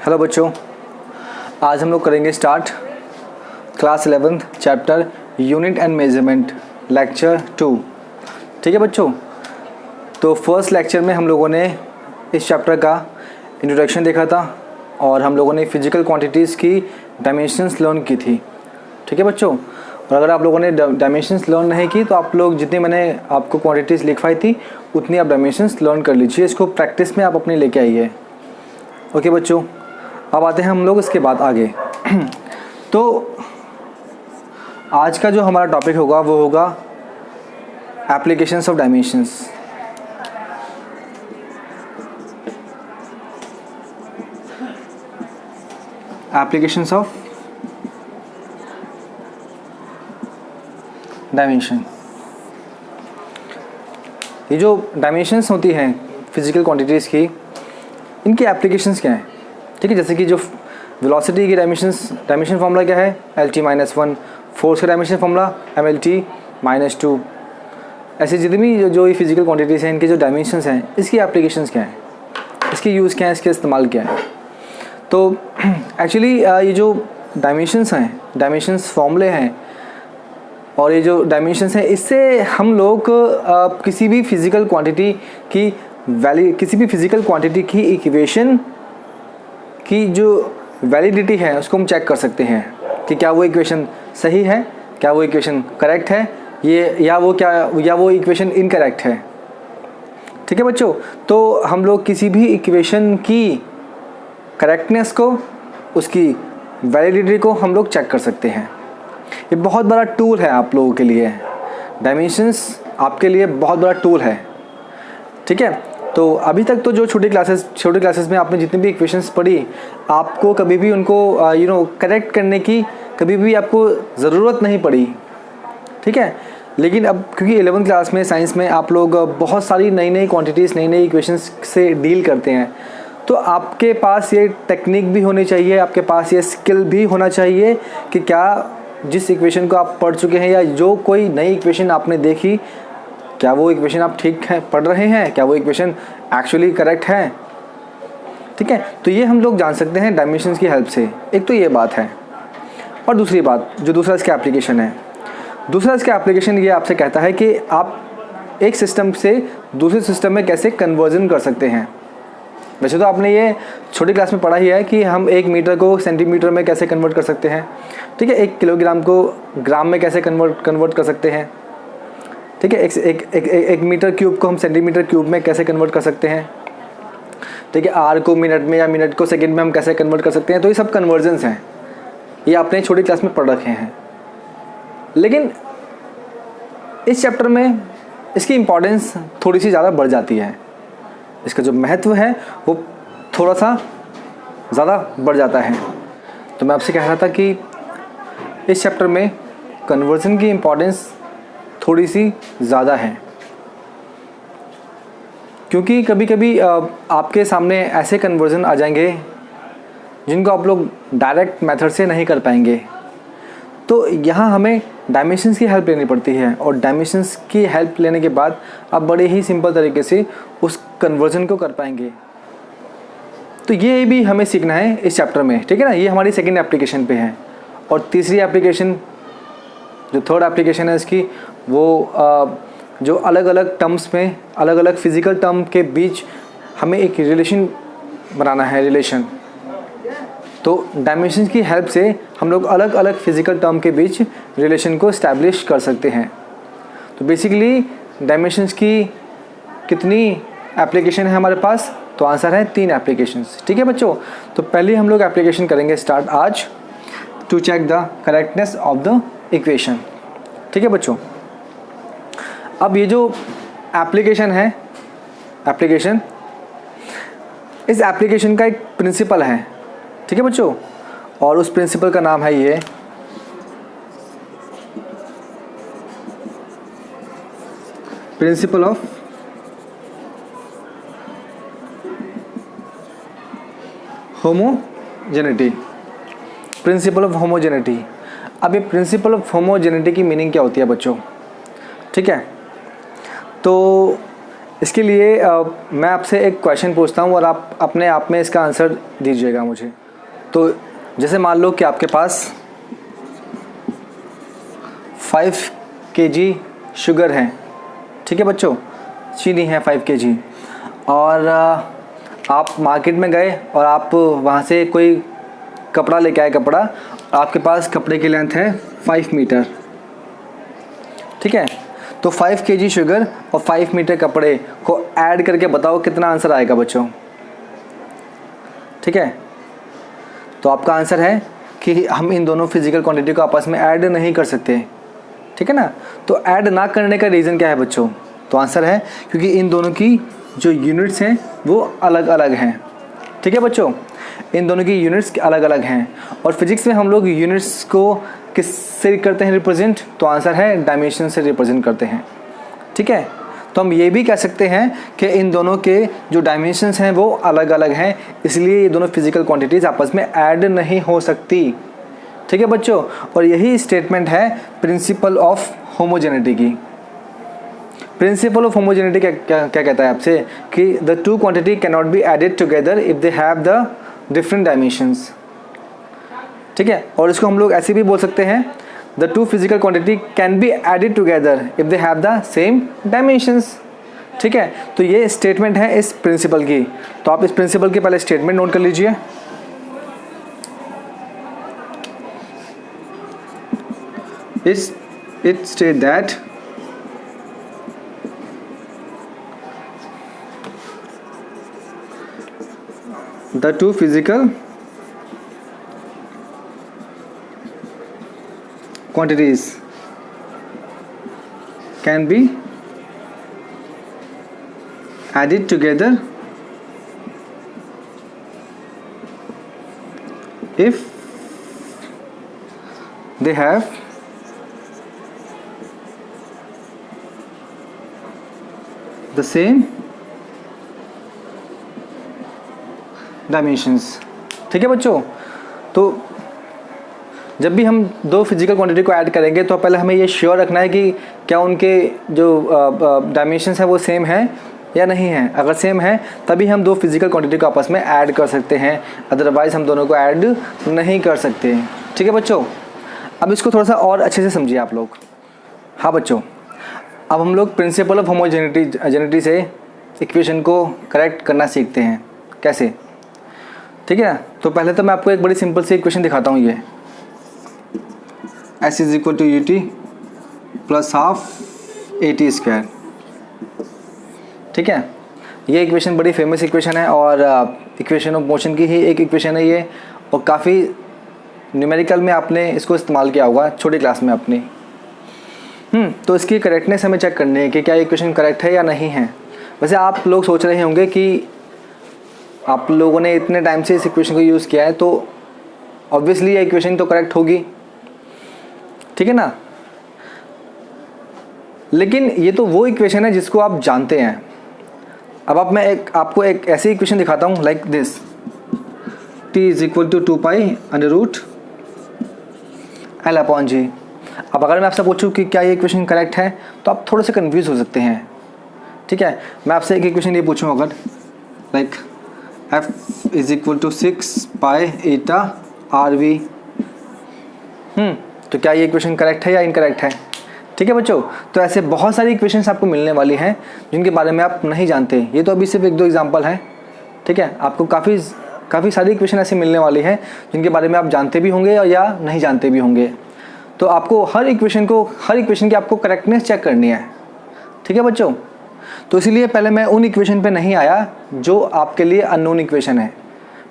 Hello बच्चों, आज हम लोग करेंगे start class 11th chapter unit and measurement lecture 2। ठीक है बच्चों, तो फर्स्ट लेक्चर में हम लोगों ने इस चैप्टर का इंट्रोडक्शन देखा था और हम लोगों ने फिजिकल क्वांटिटीज़ की डायमेंशंस लर्न की थी। ठीक है बच्चों, और अगर आप लोगों ने डायमेंशंस लर्न नहीं की तो आप लोग जितनी मैंने आपको क्वांटिटीज़ लिखवाई थी उतनी आप डायमेंशंस लर्न कर लीजिए। इसको प्रैक्टिस में आप अपने लेके आइए। ओके बच्चों, अब आते हैं हम लोग इसके बाद आगे। तो आज का जो हमारा टॉपिक होगा वो होगा applications of dimensions. Applications of dimension. ये जो डायमेंशंस होती हैं फिजिकल क्वांटिटीज़ की, इनकी एप्लीकेशंस क्या हैं? ठीक है, जैसे कि जो वेलोसिटी की डायमेंशन फार्मूला क्या है, LT-1। फोर्स का डायमेंशन फार्मूला MLT-2। ऐसे जितनी भी जो ये फिजिकल क्वांटिटीज़ हैं, इनके जो डायमेंशंस हैं, इसकी एप्लीकेशंस क्या हैं, इसकी यूज़ क्या है, इसके इस्तेमाल क्या है। तो एक्चुअली ये जो डायमेंशंस हैं, डायमेंशंस फार्मूले हैं और ये जो डायमेंशंस हैं, इससे हम लोग किसी भी फिजिकल क्वांटिटी की किसी भी फिजिकल क्वांटिटी की इक्वेशन की जो वैलिडिटी है उसको हम चेक कर सकते हैं कि क्या वो इक्वेशन सही है, क्या वो इक्वेशन करेक्ट है, या वो इक्वेशन इनकरेक्ट है। ठीक है बच्चों, तो हम लोग किसी भी इक्वेशन की करेक्टनेस को, उसकी वैलिडिटी को हम लोग चेक कर सकते हैं। ये बहुत बड़ा टूल है आप लोगों के लिए। डायमेंशंस आपके लिए बहुत बड़ा टूल है। ठीक है, तो अभी तक तो जो छोटी क्लासेस में आपने जितनी भी इक्वेशंस पढ़ी, आपको कभी भी उनको करेक्ट करने की कभी भी आपको ज़रूरत नहीं पड़ी। ठीक है, लेकिन अब क्योंकि 11th क्लास में साइंस में आप लोग बहुत सारी नई क्वांटिटीज़, नई इक्वेशंस से डील करते हैं, तो आपके पास ये टेक्निक भी होनी चाहिए, आपके पास ये स्किल भी होना चाहिए कि क्या जिस इक्वेशन को आप पढ़ चुके हैं या जो कोई नई इक्वेशन आपने देखी, क्या वो इक्वेशन आप ठीक है पढ़ रहे हैं, क्या वो इक्वेशन एक्चुअली करेक्ट है। ठीक है, तो ये हम लोग जान सकते हैं डायमेंशंस की हेल्प से। एक तो ये बात है, और दूसरी बात जो दूसरा इसका एप्लीकेशन है, दूसरा इसका एप्लीकेशन ये आपसे कहता है कि आप एक सिस्टम से दूसरे सिस्टम में कैसे कन्वर्जन कर सकते हैं। वैसे तो आपने ये छोटी क्लास में पढ़ा ही है कि हम 1 मीटर को सेंटीमीटर में कैसे कन्वर्ट कर सकते हैं। ठीक है, 1 किलोग्राम को ग्राम में कैसे कन्वर्ट कर सकते हैं। ठीक है, एक मीटर क्यूब को हम सेंटीमीटर क्यूब में कैसे कन्वर्ट कर सकते हैं। ठीक है, आर को मिनट में या मिनट को सेकंड में हम कैसे कन्वर्ट कर सकते हैं। तो ये सब कन्वर्जन्स हैं, ये आपने छोटी क्लास में पढ़ रखे हैं। लेकिन इस चैप्टर में इसकी इम्पोर्टेंस थोड़ी सी ज़्यादा बढ़ जाती है। इसका जो महत्व है वो थोड़ा सा ज़्यादा बढ़ जाता है। तो मैं आपसे कह रहा था कि इस चैप्टर में कन्वर्जन की इम्पोर्टेंस थोड़ी सी ज़्यादा है, क्योंकि कभी कभी आपके सामने ऐसे कन्वर्जन आ जाएंगे जिनको आप लोग डायरेक्ट मेथड से नहीं कर पाएंगे। तो यहाँ हमें डायमेंशंस की हेल्प लेनी पड़ती है, और डायमेंशंस की हेल्प लेने के बाद आप बड़े ही सिंपल तरीके से उस कन्वर्जन को कर पाएंगे। तो ये भी हमें सीखना है इस चैप्टर में। ठीक है ना, ये हमारी सेकेंड एप्लीकेशन पे है। और तीसरी एप्लीकेशन, जो थर्ड एप्लीकेशन है इसकी, वो जो अलग अलग टर्म्स में, अलग अलग फिजिकल टर्म के बीच हमें एक रिलेशन बनाना है, रिलेशन। तो डायमेंशंस की हेल्प से हम लोग अलग अलग फिजिकल टर्म के बीच रिलेशन को इस्टेब्लिश कर सकते हैं। तो बेसिकली डायमेंशंस की कितनी एप्लीकेशन है हमारे पास? तो आंसर है 3 एप्लीकेशंस। ठीक है बच्चों, तो पहले हम लोग एप्लीकेशन करेंगे स्टार्ट आज, to check the correctness of the equation. ठीक है बच्चों, अब ये जो एप्लीकेशन है, इस एप्लीकेशन का एक प्रिंसिपल है। ठीक है बच्चों, और उस प्रिंसिपल का नाम है ये principal of homogeneity. Principal of homogeneity. अब ये प्रिंसिपल ऑफ होमोजेनिटी की मीनिंग क्या होती है बच्चों? ठीक है, तो इसके लिए मैं आपसे एक क्वेश्चन पूछता हूँ और आप अपने आप में इसका आंसर दीजिएगा मुझे। तो जैसे मान लो कि आपके पास 5 kg शुगर है, ठीक है बच्चों, चीनी है 5 kg, और आप मार्केट में गए और आप वहाँ से कोई कपड़ा लेके आए, कपड़ा, आपके पास कपड़े की लेंथ है 5 मीटर, ठीक है। तो 5 kg शुगर और 5 मीटर कपड़े को ऐड करके बताओ कितना आंसर आएगा बच्चों, ठीक है। तो आपका आंसर है कि हम इन दोनों फिजिकल क्वांटिटी को आपस में ऐड नहीं कर सकते, ठीक है ना। तो ऐड ना करने का रीज़न क्या है बच्चों? तो आंसर है क्योंकि इन दोनों की जो यूनिट्स हैं वो अलग अलग हैं, ठीक है बच्चों, इन दोनों की यूनिट्स अलग अलग हैं। और फिजिक्स में हम लोग यूनिट्स को किससे करते हैं रिप्रेजेंट? तो आंसर है डायमेंशन से रिप्रेजेंट करते हैं, ठीक है। तो हम ये भी कह सकते हैं कि इन दोनों के जो डायमेंशंस हैं वो अलग अलग हैं, इसलिए ये दोनों फिजिकल क्वांटिटीज़ आपस में ऐड नहीं हो सकती, ठीक है बच्चों। और यही स्टेटमेंट है प्रिंसिपल ऑफ होमोजेनिटी की। प्रिंसिपल ऑफ होमोजेनिटी क्या कहता है आपसे कि the two quantity can not be added together if they have the different dimensions, ठीक है। और इसको हम लोग ऐसे भी बोल सकते हैं, the two physical quantity can be added together if they have the same dimensions, ठीक है। तो ये स्टेटमेंट है इस प्रिंसिपल की। तो आप इस प्रिंसिपल की पहले स्टेटमेंट नोट कर लीजिए। It states that the two physical quantities can be added together if they have the same dimensions, ठीक है बच्चों। तो जब भी हम दो फिजिकल क्वांटिटी को ऐड करेंगे तो पहले हमें ये श्योर रखना है कि क्या उनके जो डायमेंशंस हैं वो सेम है या नहीं है। अगर सेम है तभी हम दो फिजिकल क्वांटिटी को आपस में ऐड कर सकते हैं, अदरवाइज़ हम दोनों को ऐड नहीं कर सकते, ठीक है बच्चों। अब इसको थोड़ा सा और अच्छे से समझिए आप लोग। हाँ बच्चों, अब हम लोग प्रिंसिपल ऑफ होमोजेनिटी से इक्वेशन को करेक्ट करना सीखते हैं। कैसे? ठीक है ना। तो पहले तो मैं आपको एक बड़ी सिंपल सी इक्वेशन दिखाता हूँ। ये S is equal to U T plus half A T square, ठीक है। ये इक्वेशन बड़ी फेमस इक्वेशन है और इक्वेशन ऑफ मोशन की ही एक इक्वेशन है ये, और काफ़ी न्यूमेरिकल में आपने इसको इस्तेमाल किया होगा छोटी क्लास में अपनी। तो इसकी करेक्टनेस हमें चेक करनी है कि क्या इक्वेशन करेक्ट है या नहीं है। वैसे आप लोग सोच रहे होंगे कि आप लोगों ने इतने टाइम से इस इक्वेशन को यूज़ किया है तो ऑब्वियसली ये इक्वेशन तो करेक्ट होगी, ठीक है ना। लेकिन ये तो वो इक्वेशन है जिसको आप जानते हैं। अब मैं आपको एक ऐसी इक्वेशन दिखाता हूँ like this, t is equal to 2 pi under root L/G। अब अगर मैं आपसे पूछूं कि क्या ये इक्वेशन करेक्ट है तो आप थोड़े से कंफ्यूज हो सकते हैं, ठीक है। मैं आपसे एक इक्वेशन ये पूछूं अगर like f is equal to 6 pi eta RV, तो क्या ये इक्वेशन करेक्ट है या इनकरेक्ट है, ठीक है बच्चों। तो ऐसे बहुत सारी इक्वेशंस आपको मिलने वाली हैं जिनके बारे में आप नहीं जानते। ये तो अभी सिर्फ 1-2 एग्जांपल हैं, ठीक है। आपको काफ़ी सारी इक्वेशन ऐसी मिलने वाली हैं जिनके बारे में आप जानते भी होंगे या नहीं जानते भी होंगे। तो आपको हर इक्वेशन की आपको करेक्टनेस चेक करनी है, ठीक है बच्चों। तो इसीलिए पहले मैं उन इक्वेशन पे नहीं आया जो आपके लिए अननोन इक्वेशन है,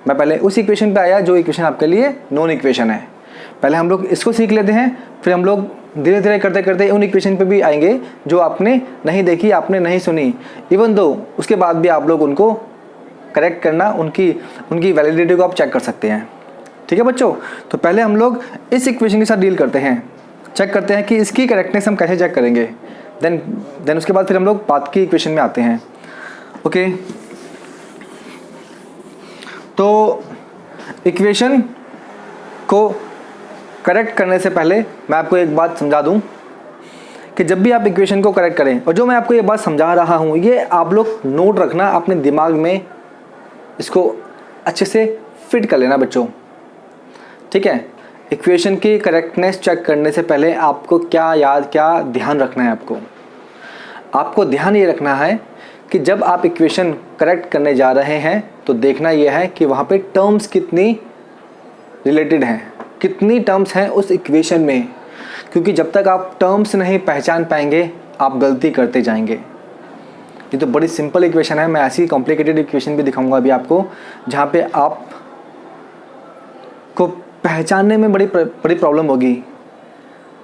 मैं पहले उस इक्वेशन पे आया जो इक्वेशन आपके लिए नोन इक्वेशन है। पहले हम लोग इसको सीख लेते हैं, फिर हम लोग धीरे धीरे करते करते उन इक्वेशन पे भी आएंगे जो आपने नहीं देखी, आपने नहीं सुनी, इवन दो उसके बाद भी आप लोग उनको करेक्ट करना, उनकी वैलिडिटी को आप चेक कर सकते हैं, ठीक है बच्चों। तो पहले हम लोग इस इक्वेशन के साथ डील करते हैं, चेक करते हैं कि इसकी करेक्टनेस हम कैसे चेक करेंगे। देन उसके बाद फिर हम लोग बात की इक्वेशन में आते हैं। ओके, तो इक्वेशन को करेक्ट करने से पहले मैं आपको एक बात समझा दूं कि जब भी आप इक्वेशन को करेक्ट करें, और जो मैं आपको ये बात समझा रहा हूँ ये आप लोग नोट रखना अपने दिमाग में, इसको अच्छे से फिट कर लेना बच्चों, ठीक है। इक्वेशन की करेक्टनेस चेक करने से पहले आपको क्या ध्यान रखना है, आपको ध्यान ये रखना है कि जब आप इक्वेशन करेक्ट करने जा रहे हैं तो देखना यह है कि वहाँ पे टर्म्स कितनी रिलेटेड हैं, कितनी टर्म्स हैं उस इक्वेशन में, क्योंकि जब तक आप टर्म्स नहीं पहचान पाएंगे आप गलती करते जाएंगे। ये तो बड़ी सिंपल इक्वेशन है, मैं ऐसी कॉम्प्लिकेटेड इक्वेशन भी दिखाऊंगा अभी आपको जहाँ पे आप को पहचानने में बड़ी प्रॉब्लम होगी,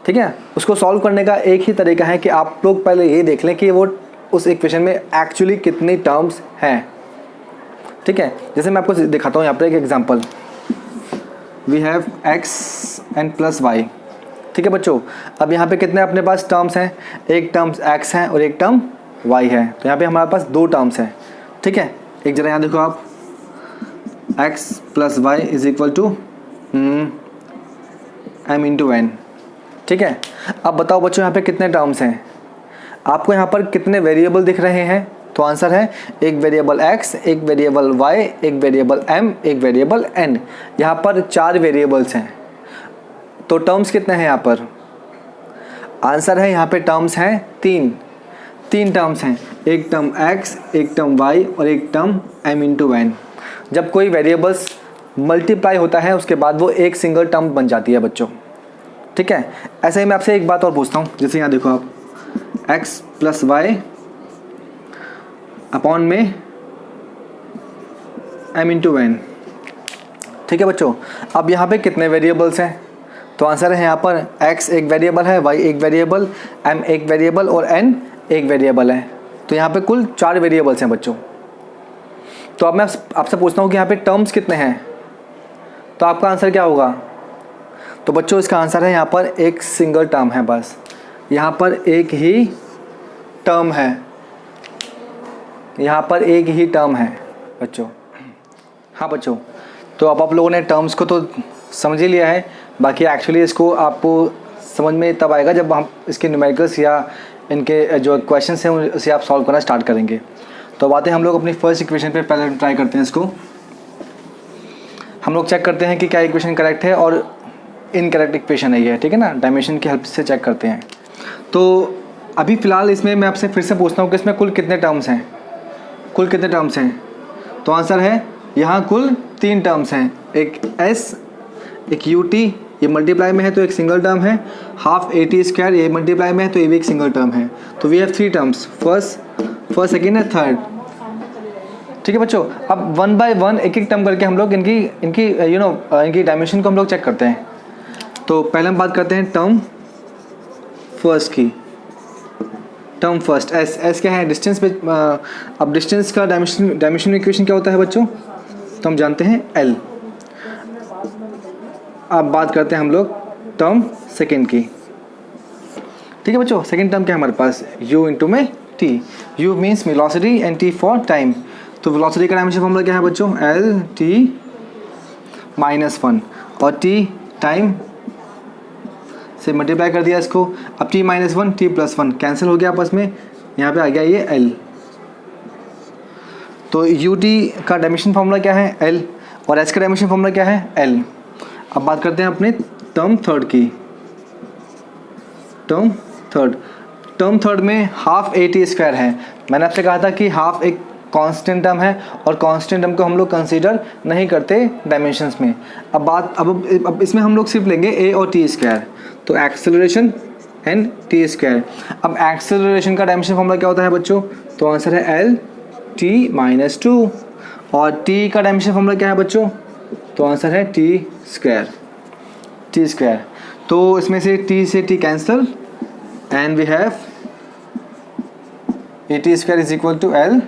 ठीक है। उसको सॉल्व करने का एक ही तरीका है कि आप लोग पहले ये देख लें कि वो उस इक्वेशन में एक्चुअली कितनी टर्म्स हैं, ठीक है। जैसे मैं आपको दिखाता हूँ यहाँ पर एक example, we have x and plus y, ठीक है बच्चों। अब यहाँ पे कितने अपने पास टर्म्स हैं, एक टर्म्स x है और एक टर्म y है, तो यहाँ पे हमारे पास दो टर्म्स हैं, ठीक है। एक जरा यहाँ देखो आप, x plus Y is equal to m into n, ठीक है। अब बताओ बच्चों यहाँ पे कितने टर्म्स हैं, आपको यहाँ पर कितने वेरिएबल दिख रहे हैं, तो आंसर है एक वेरिएबल x, एक वेरिएबल y, एक वेरिएबल m, एक वेरिएबल n। यहाँ पर 4 वेरिएबल्स हैं, तो टर्म्स कितने हैं यहाँ पर, आंसर है यहाँ पे टर्म्स हैं 3 टर्म्स हैं, एक टर्म x, एक टर्म y और एक टर्म m इंटू n। जब कोई वेरिएबल्स मल्टीप्लाई होता है उसके बाद वो एक सिंगल टर्म बन जाती है बच्चों, ठीक है। ऐसे ही मैं आपसे एक बात और पूछता हूँ, जैसे यहाँ देखो आप x प्लस वाई अपॉन में m इंटू n, ठीक है बच्चों। अब यहाँ पे कितने वेरिएबल्स हैं, तो आंसर है यहाँ पर x एक वेरिएबल है, y एक वेरिएबल, m एक वेरिएबल और n एक वेरिएबल है, तो यहाँ पे कुल 4 वेरिएबल्स हैं बच्चों। तो अब मैं आपसे पूछता हूँ कि यहाँ पे टर्म्स कितने हैं, तो आपका आंसर क्या होगा, तो बच्चों इसका आंसर है यहाँ पर एक सिंगल टर्म है, बस यहाँ पर एक ही टर्म है, यहाँ पर एक ही टर्म है बच्चों। हाँ बच्चों, तो अब आप लोगों ने टर्म्स को तो समझ ही लिया है, बाकी एक्चुअली इसको आपको समझ में तब आएगा जब हम इसके न्यूमेरिकल्स या इनके जो क्वेश्चंस हैं उसे आप सॉल्व करना स्टार्ट करेंगे। तो अब आते हैं हम लोग अपनी फर्स्ट इक्वेशन पे, पहले ट्राई करते हैं इसको। हम लोग चेक करते हैं कि क्या इक्वेशन करेक्ट है और इनकरेक्ट इक्वेशन है ये, ठीक है ना, डायमेंशन की हेल्प से चेक करते हैं। तो अभी फ़िलहाल इसमें मैं आपसे फिर से पूछता हूँ कि इसमें कुल कितने टर्म्स हैं, तो आंसर है यहाँ कुल 3 टर्म्स हैं, एक s, एक ut, ये मल्टीप्लाई में है तो एक सिंगल टर्म है, हाफ at स्क्वायर ये मल्टीप्लाई में है तो ये भी एक सिंगल टर्म है। तो we have 3 terms, first second and third, ठीक है बच्चों। अब 1 बाय 1 एक एक टर्म करके हम लोग इनकी डायमेंशन को हम लोग चेक करते हैं। तो पहले हम बात करते हैं टर्म फर्स्ट की, टर्म फर्स्ट s क्या है, डिस्टेंस पे। अब डिस्टेंस का डायमेंशन इक्वेशन क्या होता है बच्चों, तो हम जानते हैं l। अब बात करते हैं हम लोग टर्म सेकेंड की, ठीक है बच्चों। सेकेंड टर्म क्या है हमारे पास, u इंटू में t, u means velocity and t for time. तो वेलोसिटी का डायमेंशन फॉर्मूला क्या है बच्चों, l t माइनस 1 और t टाइम से मल्टीप्लाई कर दिया इसको। अब t minus 1 t plus 1 cancel हो गया आपस में, यहाँ पे आ गया ये l। तो ut का डायमेंशन फॉर्मूला क्या है l और s का डायमेंशन फॉर्मूला क्या है l। अब बात करते हैं अपने टर्म थर्ड की, टर्म थर्ड में हाफ at स्क्वायर है। मैंने आपसे कहा था कि हाफ एक कांस्टेंट टर्म है और कांस्टेंट टर्म को हम लोग कंसीडर नहीं करते डायमेंशंस में। अब इसमें हम लोग सिर्फ लेंगे a और t स्क्वायर, तो एक्सेलरेशन एंड t स्क्वायर। अब एक्सेलरेशन का डायमेंशन फॉर्मूला क्या होता है बच्चों, तो आंसर है l t माइनस 2 और t का डायमेंशन फॉर्मूला क्या है बच्चों, तो आंसर है t स्क्वायर। तो इसमें से t से t cancel and we have at square is equal to l।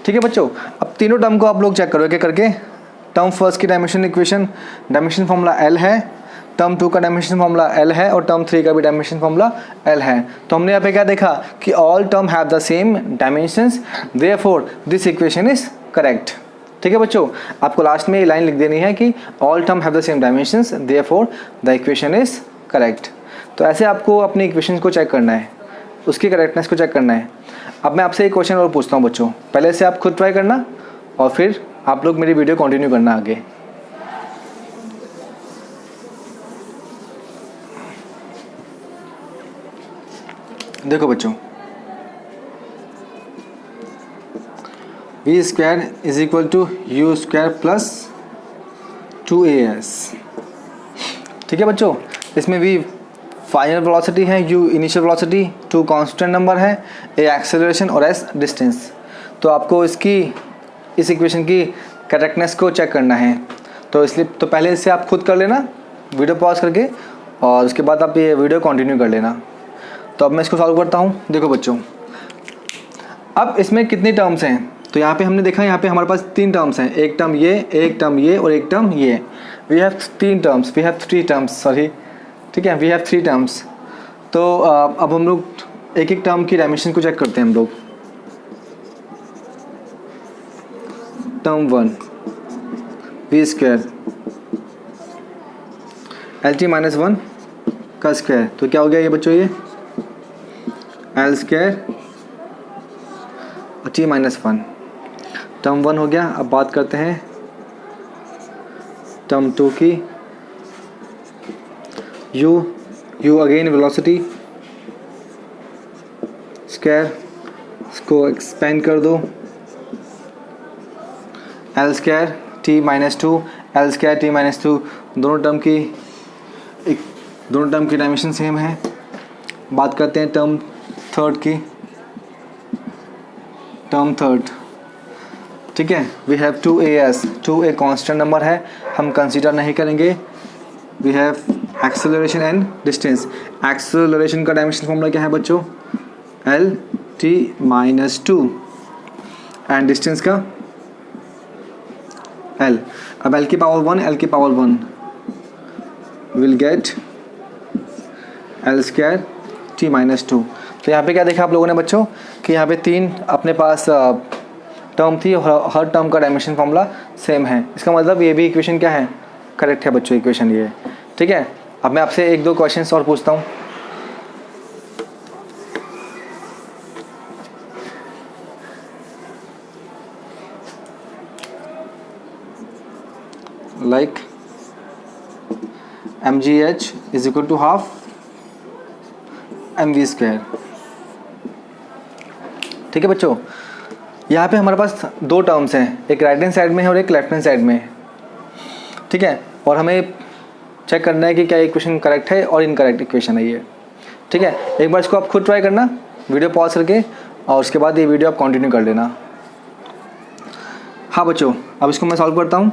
ठीक है बच्चों, अब तीनों टर्म को आप लोग चेक करो एक एक करके। टर्म फर्स्ट की डायमेंशन फॉर्मूला l है, टर्म 2 का डायमेंशन फॉर्मूला l है और टर्म 3 का भी डायमेंशन फॉर्मूला l है। तो हमने यहाँ पे क्या देखा कि all term have the same dimensions, therefore this equation is correct. ठीक है बच्चों, आपको लास्ट में ये लाइन लिख देनी है कि all term have the same dimensions therefore the equation is correct. तो ऐसे आपको अपनी इक्वेशन को चेक करना है, उसकी करेक्टनेस को चेक करना है। अब मैं आपसे एक क्वेश्चन और पूछता हूँ बच्चों, पहले से आप खुद ट्राई करना और फिर आप लोग मेरी वीडियो कंटिन्यू करना आगे। देखो बच्चों, V square is equal to U square plus 2as। ठीक है बच्चों, इसमें वी फाइनल वेलोसिटी है, u initial velocity, 2 constant number है, a एक्सेलरेशन और s डिस्टेंस। तो आपको इस इक्वेशन की करेक्टनेस को चेक करना है। तो इसलिए तो पहले इससे आप खुद कर लेना वीडियो पॉज करके, और उसके बाद आप ये वीडियो कंटिन्यू कर लेना। तो अब मैं इसको सॉल्व करता हूँ। देखो बच्चों, अब इसमें कितनी टर्म्स हैं, तो यहाँ पे हमने देखा यहाँ पे हमारे पास 3 टर्म्स हैं, एक टर्म ये, एक टर्म ये और एक टर्म ये। We have 3 terms, we have 3 terms, sorry, ठीक है, वी हैव 3 टर्म्स। तो अब हम लोग एक एक टर्म की डायमेंशन को चेक करते हैं हम लोग। टर्म 1 वी स्क्वायर LT-1 का स्क्वायर, तो क्या हो गया ये बच्चों, ये L स्क्वायर T-1, टर्म 1 हो गया। अब बात करते हैं टर्म 2 की। u अगेन वेलोसिटी स्क्वायर, इसको एक्सपेंड कर दो, L square T-2, L square T-2, दोनों टर्म की डायमेंशन सेम है। बात करते हैं टर्म 3 की। टर्म 3, ठीक है, वी हैव 2as, 2 एक कांस्टेंट नंबर है, हम कंसीडर नहीं करेंगे। We have acceleration and distance. Acceleration का डायमेंशन फॉर्मूला क्या है बच्चों, LT-2 एंड डिस्टेंस का L। अब L की power 1 will get L square T-2। तो यहाँ पे क्या देखा आप लोगों ने बच्चों कि यहाँ पे 3 अपने पास टर्म थी और हर टर्म का डायमेंशन फॉर्मूला सेम है। इसका मतलब ये भी इक्वेशन क्या है, करेक्ट है बच्चों इक्वेशन ये, ठीक है। अब मैं आपसे 1-2 क्वेश्चंस और पूछता हूँ। Like mgh is equal to half mv square. ठीक है बच्चों, यहाँ पे हमारे पास 2 टर्म्स हैं, एक राइट हैंड साइड में है और एक लेफ्ट हैंड साइड में है, ठीक है। और हमें चेक करना है कि क्या इक्वेशन करेक्ट है और इनकरेक्ट इक्वेशन है ये, ठीक है। एक बार इसको आप खुद ट्राई करना वीडियो पॉज करके, और उसके बाद ये वीडियो आप कंटिन्यू कर लेना। हाँ बच्चों, अब इसको मैं सॉल्व करता हूँ।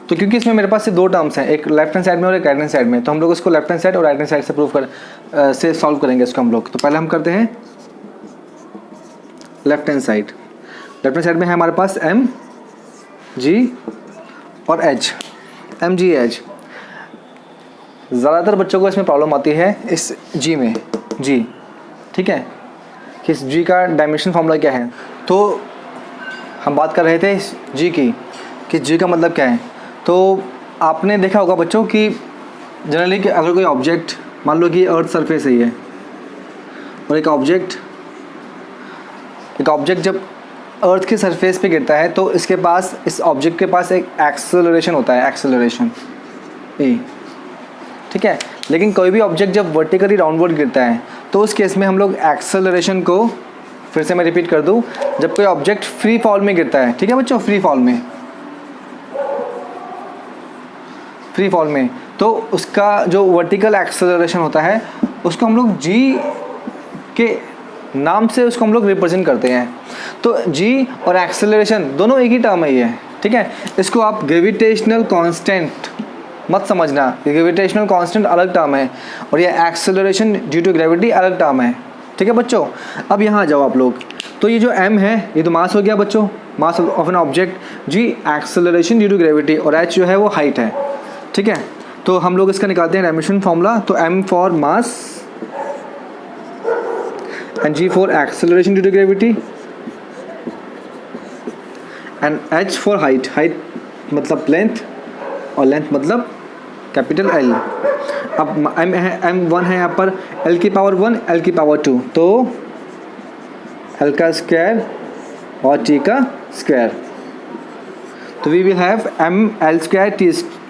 तो क्योंकि इसमें मेरे पास से 2 टर्म्स हैं, एक लेफ्ट हैंड साइड में और एक राइट हैंड साइड में, तो हम लोग इसको लेफ्ट हैंड साइड और राइट हैंड साइड से से सॉल्व करेंगे इसको हम लोग। तो पहले हम करते हैं left hand side. Left hand side में है हमारे पास m, g और h, m, g, h। ज़्यादातर बच्चों को इसमें प्रॉब्लम आती है इस g में, g, ठीक है, कि इस g का डायमेंशन फॉर्मूला क्या है। तो हम बात कर रहे थे इस g की, कि g का मतलब क्या है। तो आपने देखा होगा बच्चों कि जनरली कि अगर कोई ऑब्जेक्ट, मान लो कि अर्थ सरफेस है ये, और एक ऑब्जेक्ट जब अर्थ के सरफेस पे गिरता है तो इसके पास, इस ऑब्जेक्ट के पास एक एक्सेलरेशन होता है, एक्सेलरेशन E, ठीक है। लेकिन कोई भी ऑब्जेक्ट जब वर्टिकली डाउनवर्ड गिरता है तो उस केस में हम लोग एक्सेलरेशन को, फिर से मैं रिपीट कर दूं, जब कोई ऑब्जेक्ट फ्री फॉल में गिरता है, ठीक है बच्चों, फ्री फॉल में, तो उसका जो वर्टिकल एक्सेलरेशन होता है उसको हम लोग g के नाम से उसको हम लोग रिप्रेजेंट करते हैं। तो g और एक्सेलरेशन दोनों एक ही टर्म है ये, ठीक है। इसको आप ग्रेविटेशनल कांस्टेंट मत समझना, ये ग्रेविटेशनल कांस्टेंट अलग टर्म है और ये एक्सेलरेशन ड्यू टू ग्रेविटी अलग टर्म है, ठीक है बच्चों। अब यहाँ आ जाओ आप लोग। तो ये जो m है ये तो मास हो गया बच्चों, mass of an object, g acceleration due to gravity, और h जो है वो हाइट है, ठीक है। तो हम लोग इसका निकालते हैं डायमेंशन फॉर्मूला। तो m for mass and g for acceleration due to gravity and H for height, height मतलब लेंथ और लेंथ मतलब कैपिटल L। अब M1 है यहाँ पर L की पावर 1 L की पावर 2, तो L का स्क्वायर और T का स्क्वायर, तो we will have ML square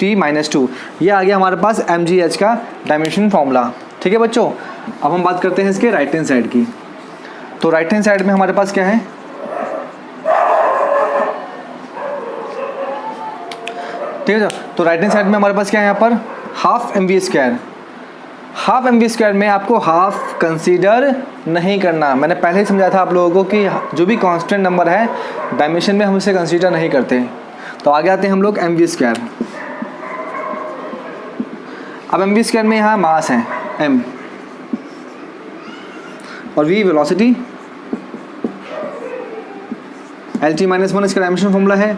T minus 2। ये आ गया हमारे पास MGH का डायमेंशन फॉर्मूला। ठीक है बच्चों, अब हम बात करते हैं इसके राइट हैंड साइड की। तो राइट हैंड साइड में हमारे पास क्या है, ठीक है। तो राइट हैंड साइड में हमारे पास क्या है यहाँ पर half MV square. Half MV square में आपको हाफ कंसीडर नहीं करना। मैंने पहले ही समझाया था आप लोगों को कि जो भी कांस्टेंट नंबर है डायमेंशन में हम इसे कंसीडर नहीं करते। तो आगे आते हैं हम लोग MV स्क्वायर। अब MV स्क्वायर में यहाँ मास है M और V वेलोसिटी, LT माइनस 1 इसका डायमेंशन फॉर्मूला है,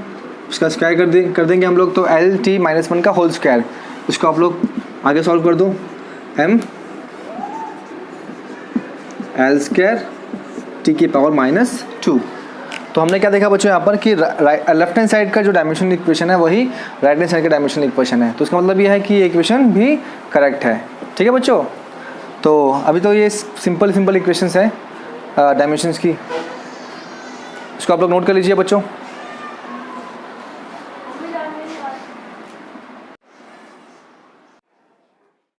उसका स्क्वायर कर देंगे हम लोग, तो LT माइनस 1 का होल स्क्वायर। इसको आप लोग आगे सॉल्व कर दो, M L स्क्वायर T की पावर माइनस 2। तो हमने क्या देखा बच्चों यहाँ पर कि लेफ्ट हैंड साइड का जो डायमेंशन इक्वेशन है वही राइट हैंड साइड का डायमेंशन इक्वेशन है। तो इसका मतलब ये है कि ये इक्वेशन भी करेक्ट है। ठीक है बच्चों, तो अभी तो ये सिंपल इक्वेशंस है डायमेंशंस की, इसको आप लोग नोट कर लीजिए बच्चों।